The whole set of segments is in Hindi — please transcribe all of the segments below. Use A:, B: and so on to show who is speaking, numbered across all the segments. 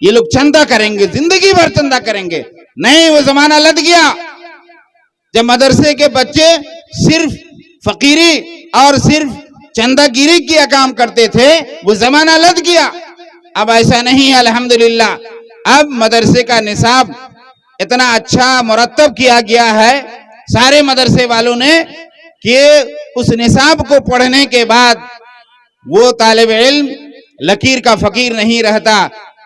A: ये लोग चंदा करेंगे, जिंदगी भर चंदा करेंगे। नहीं, वो जमाना लद गया जब मदरसे के बच्चे सिर्फ फकीरी और सिर्फ चंदागिरी किया काम करते थे, वो जमाना लद गया। अब ऐसा नहीं है, अल्हम्दुलिल्लाह। अब मदरसे का निसाब इतना अच्छा मुरत्तब किया गया है सारे मदरसे वालों ने कि उस निसाब को पढ़ने के बाद वो तालिब इल्म लकीर का फकीर नहीं रहता।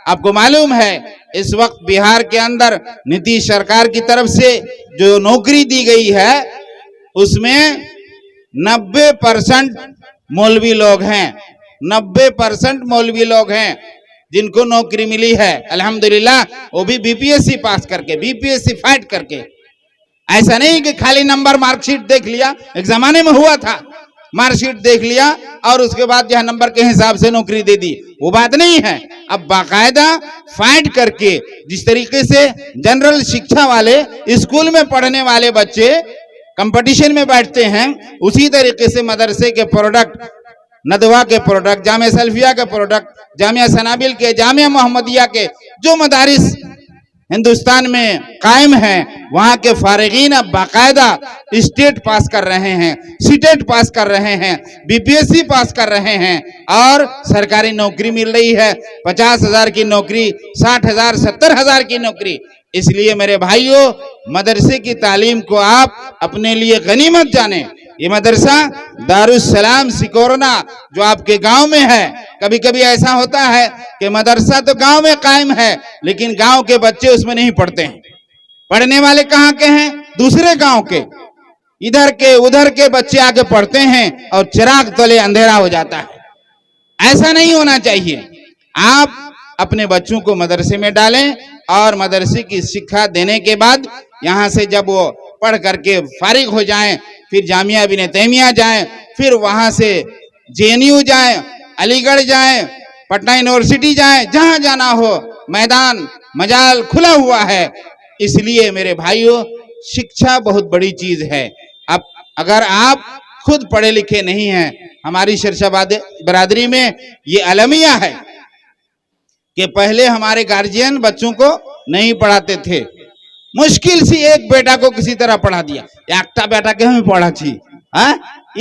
A: आपको मालूम है इस वक्त बिहार के अंदर नीतीश सरकार की तरफ से जो नौकरी दी गई है उसमें 90% मौलवी लोग हैं। 90% मौलवी लोग हैं जिनको नौकरी मिली है, अल्हम्दुलिल्लाह। वो भी बीपीएससी पास करके, बीपीएससी फाइट करके। ऐसा नहीं कि खाली नंबर मार्कशीट देख लिया, एक जमाने में हुआ था, मार्कशीट देख लिया और उसके बाद यह नंबर के हिसाब से नौकरी दे दी, वो बात नहीं है। अब बाकायदा फाइट करके, जिस तरीके से जनरल शिक्षा वाले स्कूल में पढ़ने वाले बच्चे कंपटीशन में बैठते हैं, उसी तरीके से मदरसे के प्रोडक्ट, नदवा के प्रोडक्ट, जामिया सल्फिया के प्रोडक्ट, जामिया सनाबिल के, जामिया मोहम्मदिया के जो मदारिस हिंदुस्तान में कायम हैं, वहां के फारिगीन अब बाकायदा स्टेट पास कर रहे हैं, सीटेट पास कर रहे हैं, बीपीएससी पास कर रहे हैं और सरकारी नौकरी मिल रही है। 50,000 की नौकरी, 60,000, 70,000 की नौकरी। इसलिए मेरे भाइयों, मदरसे की तालीम को आप अपने लिए गनीमत जाने। ये मदरसा दारुस्सलाम सिकोरना जो आपके गांव में है, कभी कभी ऐसा होता है कि मदरसा तो गांव में कायम है लेकिन गांव के बच्चे उसमें नहीं पढ़ते हैं। पढ़ने वाले कहाँ के हैं? दूसरे गांव के, इधर के उधर के बच्चे आके पढ़ते हैं और चिराग तले अंधेरा हो जाता है। ऐसा नहीं होना चाहिए। आप अपने बच्चों को मदरसे में डालें और मदरसे की शिक्षा देने के बाद यहाँ से जब वो पढ़ करके फारिग हो जाएं, फिर जामिया इब्न तैमिया जाएं, फिर वहां से जेएनयू जाएं, अलीगढ़ जाएं, पटना यूनिवर्सिटी जाएं, जहां जाना हो, मैदान मजाल खुला हुआ है। इसलिए मेरे भाइयों, शिक्षा बहुत बड़ी चीज है। अब अगर आप खुद पढ़े लिखे नहीं हैं, हमारी शरशाबाद बरादरी में ये अलमिया है कि पहले हमारे गार्जियन बच्चों को नहीं पढ़ाते थे, मुश्किल से एक बेटा को किसी तरह पढ़ा दिया, एकटा बेटा के हम पढ़ा छी,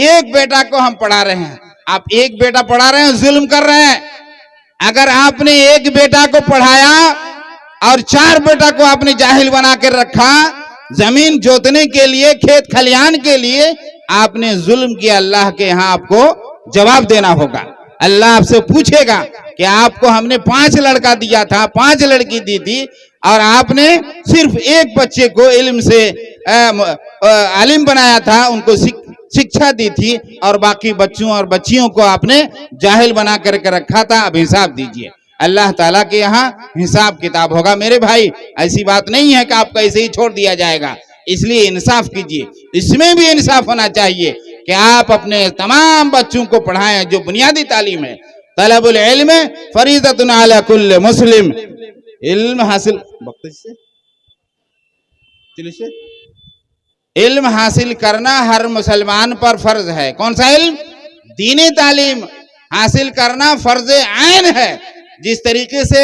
A: एक बेटा को हम पढ़ा रहे हैं। आप एक बेटा पढ़ा रहे हैं, जुल्म कर रहे हैं। अगर आपने एक बेटा को पढ़ाया और 4 बेटा को आपने जाहिल बना कर रखा, जमीन जोतने के लिए, खेत खलियान के लिए आपने जुल्म किया, अल्लाह के यहाँ आपको जवाब देना होगा। अल्लाह आपसे पूछेगा कि आपको हमने 5 लड़का दिया था, 5 लड़की दी थी और आपने सिर्फ एक बच्चे को इल्म से आलिम बनाया था, उनको शिक्षा दी थी और बाकी बच्चों और बच्चियों को आपने जाहिल बना करके रखा था। अब हिसाब दीजिए, अल्लाह ताला के यहाँ हिसाब किताब होगा। मेरे भाई, ऐसी बात नहीं है कि आपको ऐसे ही छोड़ दिया जाएगा, इसलिए इंसाफ कीजिए। इसमें भी इंसाफ होना चाहिए कि आप अपने तमाम बच्चों को पढ़ाएं जो बुनियादी तालीम है। तलबुल इल्म फरीज़तुन अला कुल्ल मुस्लिम, इल्म हासिल इल्म हासिल करना हर मुसलमान पर फर्ज है। कौन सा इल्म? दीनी तालीम हासिल करना फर्ज ऐन है। जिस तरीके से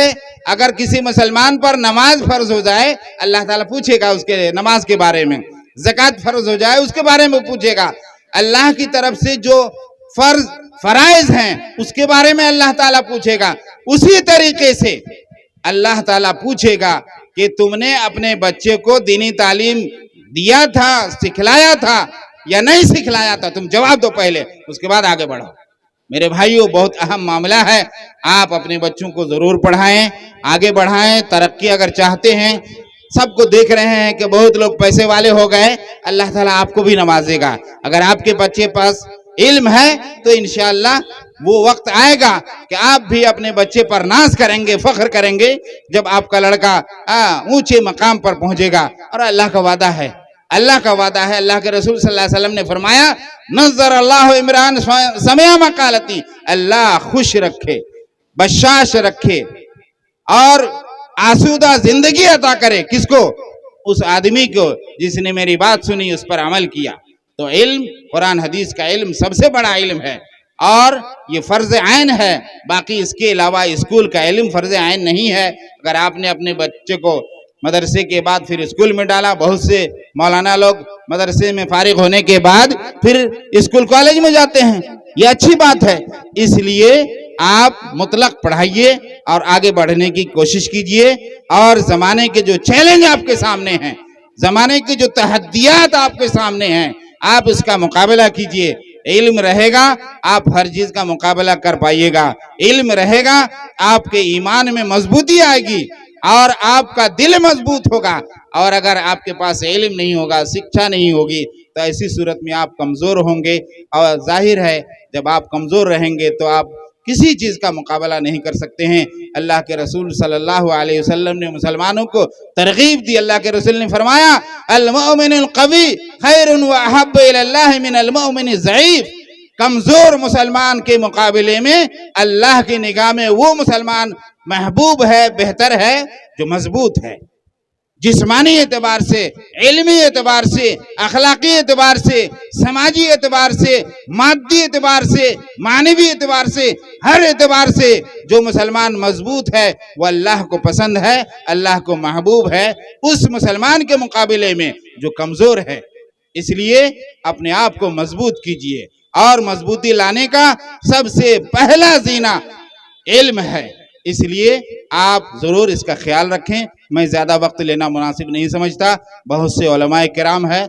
A: अगर किसी मुसलमान पर नमाज फर्ज हो जाए, अल्लाह ताला पूछेगा उसके नमाज के बारे में, ज़कात फर्ज हो जाए उसके बारे में पूछेगा, अल्लाह की तरफ से जो फराइज हैं उसके बारे में अल्लाह ताला पूछेगा। उसी तरीके से अल्लाह ताला पूछेगा कि तुमने अपने बच्चे को दीनी तालीम दिया था, सिखलाया था या नहीं सिखलाया था? तुम जवाब दो पहले, उसके बाद आगे बढ़ो। मेरे भाइयों, बहुत अहम मामला है। आप अपने बच्चों को जरूर पढ़ाएं, आगे बढ़ाएं। तरक्की अगर चाहते हैं, सबको देख रहे हैं कि बहुत लोग पैसे वाले हो गए, अल्लाह ताला आपको भी नवाजेगा। अगर आपके बच्चे पास इल्म है तो इंशाअल्लाह वो वक्त आएगा कि आप भी अपने बच्चे पर नाज करेंगे, फख्र करेंगे जब आपका लड़का ऊंचे मकाम पर पहुंचेगा। और अल्लाह का वादा है, अल्लाह का वादा है। अल्लाह के रसूल सल्लल्लाहु अलैहि वसल्लम ने फरमाया, नज़र अल्लाह इमरान समिया मकालती, अल्लाह खुश रखे, बशाश रखे और आसूदा जिंदगी अता करे। किसको? उस आदमी को जिसने मेरी बात सुनी, उस पर अमल किया। तो इल्म, कुरान हदीस का इल्म सबसे बड़ा इल्म है और ये फर्ज आइन है। बाकी इसके अलावा स्कूल का इल्म फर्ज आइन नहीं है। अगर आपने अपने बच्चे को मदरसे के बाद फिर स्कूल में डाला, बहुत से मौलाना लोग मदरसे में फारिग होने के बाद फिर स्कूल कॉलेज में जाते हैं, ये अच्छी बात है। इसलिए आप मुतलक पढ़ाइए और आगे बढ़ने की कोशिश कीजिए। और जमाने के जो चैलेंज आपके सामने हैं, जमाने की जो तहद्दियात आपके सामने हैं, आप इसका मुकाबला कीजिए। इल्म रहेगा आप हर चीज का मुकाबला कर पाइएगा। इल्म रहेगा आपके ईमान में मजबूती आएगी और आपका दिल मजबूत होगा। और अगर आपके पास इल्म नहीं होगा, शिक्षा नहीं होगी, तो ऐसी सूरत में आप कमजोर होंगे। और जाहिर है जब आप कमजोर रहेंगे तो आप किसी चीज का मुकाबला नहीं कर सकते हैं। अल्लाह के रसूल सल्लल्लाहु अलैहि वसल्लम ने मुसलमानों को तरगीब दी। अल्लाह के रसूल ने फरमाया, अल मुमिनुल क़वी खैरुन व अहब्बु इलल्लाहि मिनल मुमिनिज़ ज़ईफ़। कमजोर मुसलमान के मुकाबले में अल्लाह की निगाह में वो मुसलमान महबूब है, बेहतर है जो मजबूत है, जिस्मानी एतबार से, इल्मी एतबार से, अखलाकी एतबार से, समाजी एतबार से, मादी एतबार से, मानवी एतबार से, हर एतबार से जो मुसलमान मजबूत है वो अल्लाह को पसंद है, अल्लाह को महबूब है उस मुसलमान के मुकाबले में जो कमजोर है। इसलिए अपने आप को मजबूत कीजिए और मजबूती लाने का सबसे पहला जीना इल्म है। इसलिए आप जरूर इसका ख्याल रखें। मैं ज्यादा वक्त लेना मुनासिब नहीं समझता। बहुत से उलमाए किराम है